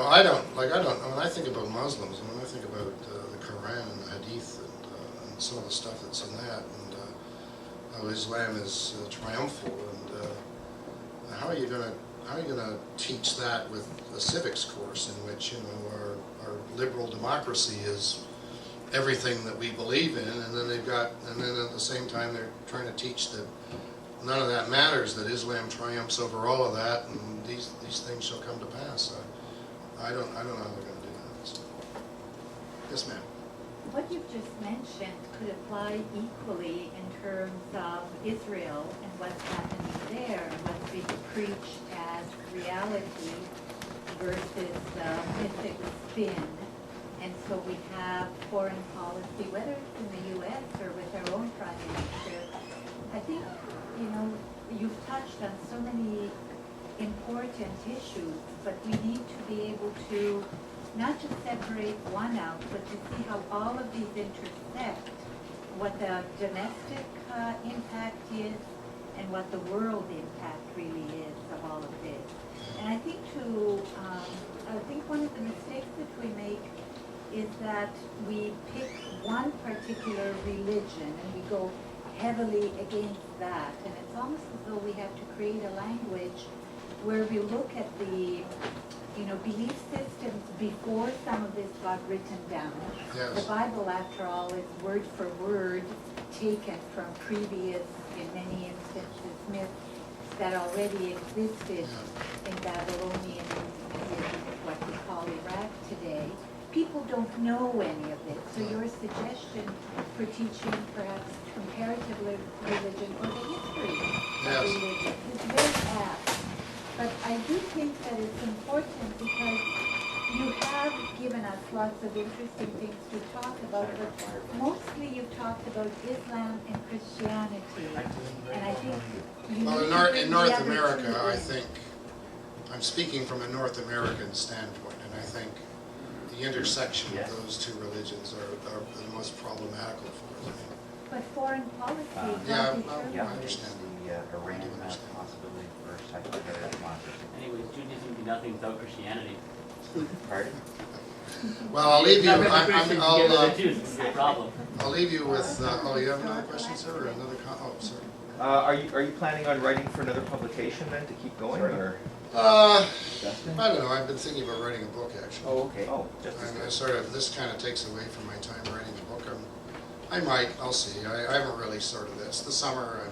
I don't know, when I think about Muslims, and when I think about the Quran and the Hadith and some of the stuff that's in that, and how Islam is triumphal, and how are you going to teach that with a civics course in which our liberal democracy is everything that we believe in, and then at the same time they're trying to teach that none of that matters, that Islam triumphs over all of that, and these things shall come to pass. I don't know how they're going to do that. So. Yes, ma'am. What you've just mentioned could apply equally in terms of Israel and what's happening there, and what's being preached as reality versus mythic spin. And so we have foreign policy, whether it's in the U.S. or with our own prime minister. I think, you've touched on so many important issues, but we need to be able to not just separate one out, but to see how all of these intersect, what the domestic impact is and what the world impact really is of all of this. And I think one of the mistakes that we make is that we pick one particular religion and we go heavily against that. And it's almost as though we have to create a language where we look at the belief systems before some of this got written down. Yes. The Bible, after all, is word for word taken from previous, in many instances, myths that already existed in Babylonian, what we call Iraq today. People don't know any of this, so your suggestion for teaching perhaps comparative religion or the history of religion is very apt. But I do think that it's important because you have given us lots of interesting things to talk about, but mostly you've talked about Islam and Christianity. And I think in North America, I think, I'm speaking from a North American standpoint, and I think the intersection of those two religions are the most problematical for us. But foreign policy, I understand. The Iran possibility for secular democracy. Anyways, Judaism would be nothing without Christianity. Pardon? Well, I'll leave you. I'll leave you with. You have another question, sir, or another comment? Oh, sorry. Are you planning on writing for another publication then to keep going, or? I don't know. I've been thinking about writing a book actually. Oh, okay. Oh, this kind of takes away from my time writing a book. I might. I'll see. I haven't really started this. The summer and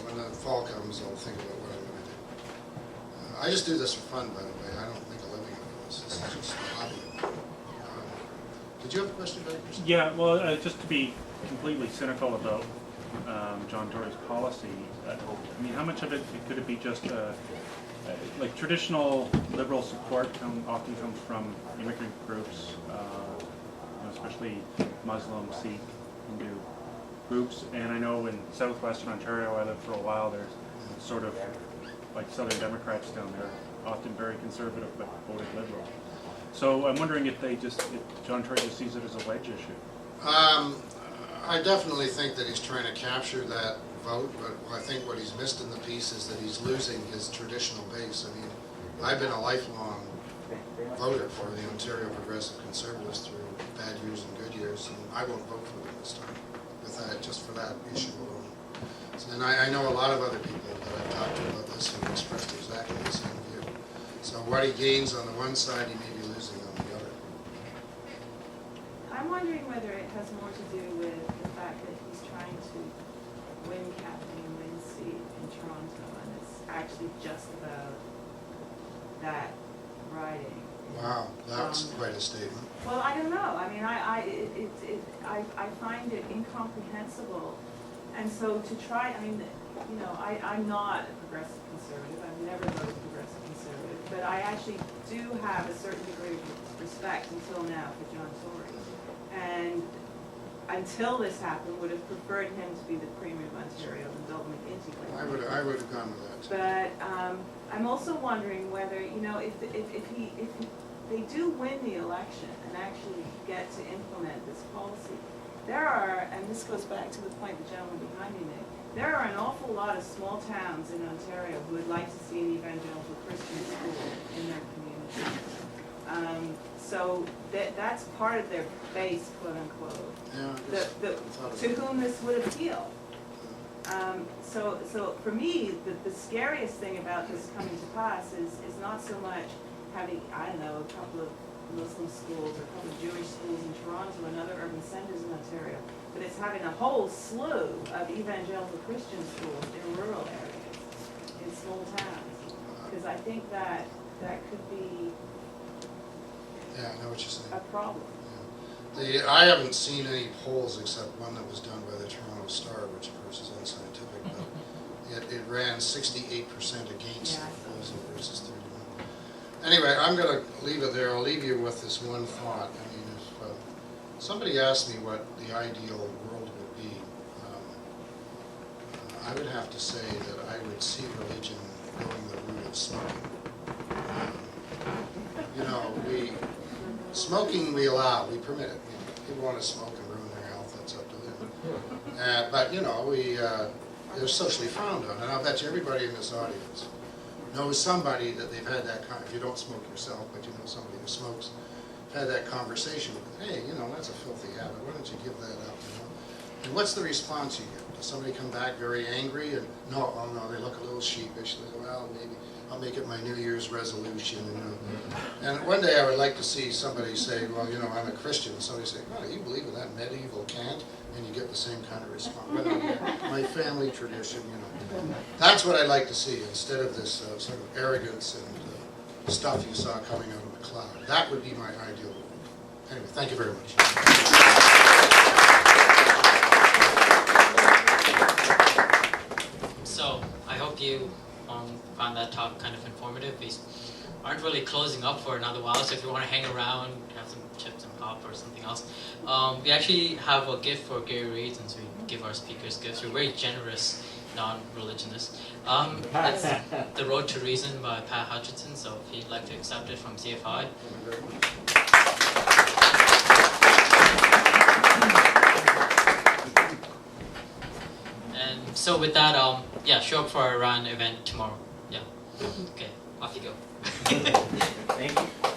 when the fall comes, I'll think about what I'm going to do. I just do this for fun, by the way. I don't make a living out of this. This is just a hobby. Did you have a question, Dr. Christian? Yeah, well, just to be completely cynical about John Tory's policy, I mean, how much of it could it be just like traditional liberal support often comes from immigrant groups, especially Muslim, Sikh, Hindu groups, and I know in southwestern Ontario, I lived for a while, there's sort of like Southern Democrats down there, often very conservative but voted Liberal. So I'm wondering if John Tory just sees it as a wedge issue. I definitely think that he's trying to capture that vote, but I think what he's missed in the piece is that he's losing his traditional base. I mean, I've been a lifelong voter for the Ontario Progressive Conservatives through bad years and good years, and I won't vote for them this time. Just for that issue alone. And I know a lot of other people that I've talked to about this who expressed exactly the same view. So what he gains on the one side, he may be losing on the other. I'm wondering whether it has more to do with the fact that he's trying to win Kathleen Wynne's seat in Toronto, and it's actually just about that riding. Wow, that's quite a statement. Well, I don't know. I mean, I find it incomprehensible, and so to try. I mean, I'm not a progressive conservative. I've never voted progressive conservative, but I actually do have a certain degree of respect until now for John Tory, and until this happened, would have preferred him to be the Premier of Ontario and Dogma integrated. I would have gone with that. But I'm also wondering whether if they do win the election and actually get to implement this policy, there are, and this goes back to the point the gentleman behind me made, there are an awful lot of small towns in Ontario who would like to see an evangelical Christian school in their community. so that's part of their base, quote unquote, Yeah, I the, guess the, I thought of to it. whom this would appeal. So for me, the scariest thing about this coming to pass is not so much having, I don't know, a couple of Muslim schools or a couple of Jewish schools in Toronto and other urban centers in Ontario, but it's having a whole slew of evangelical Christian schools in rural areas, in small towns. Because I think that could be Yeah, I know what you're saying. a problem. I haven't seen any polls except one that was done by the Toronto Star, which of course is unscientific, but it ran 68% against Yeah, the I saw proposal versus 31. Anyway, I'm going to leave it there. I'll leave you with this one thought. I mean, if somebody asked me what the ideal world would be, I would have to say that I would see religion going the route of smoking. You know, smoking we allow, we permit it. People want to smoke and ruin their health, that's up to them. But, you know, they're socially frowned on. And I'll bet you everybody in this audience knows somebody that they've had that if you don't smoke yourself, but you know somebody who smokes, had that conversation with, hey, you know, that's a filthy habit, why don't you give that up, you know? And what's the response you get? Does somebody come back very angry and, no, oh no, they look a little sheepish, they go, well, maybe I'll make it my New Year's resolution, you know. And one day I would like to see somebody say, well, you know, I'm a Christian. Somebody say, oh, you believe in that medieval cant? And you get the same kind of response. Well, my family tradition, you know. That's what I'd like to see instead of this sort of arrogance and stuff you saw coming out of the cloud. That would be my ideal world. Anyway, thank you very much. So I hope you found that talk kind of informative. We aren't really closing up for another while, so if you want to hang around, have some chips and pop or something else. We actually have a gift for Gary Reid, since we give our speakers gifts. We're very generous non-religionists. It's The Road to Reason by Pat Hutchinson, so if you'd like to accept it from CFI. And so with that, yeah, show up for our run event tomorrow. Yeah. Okay, off you go. Thank you.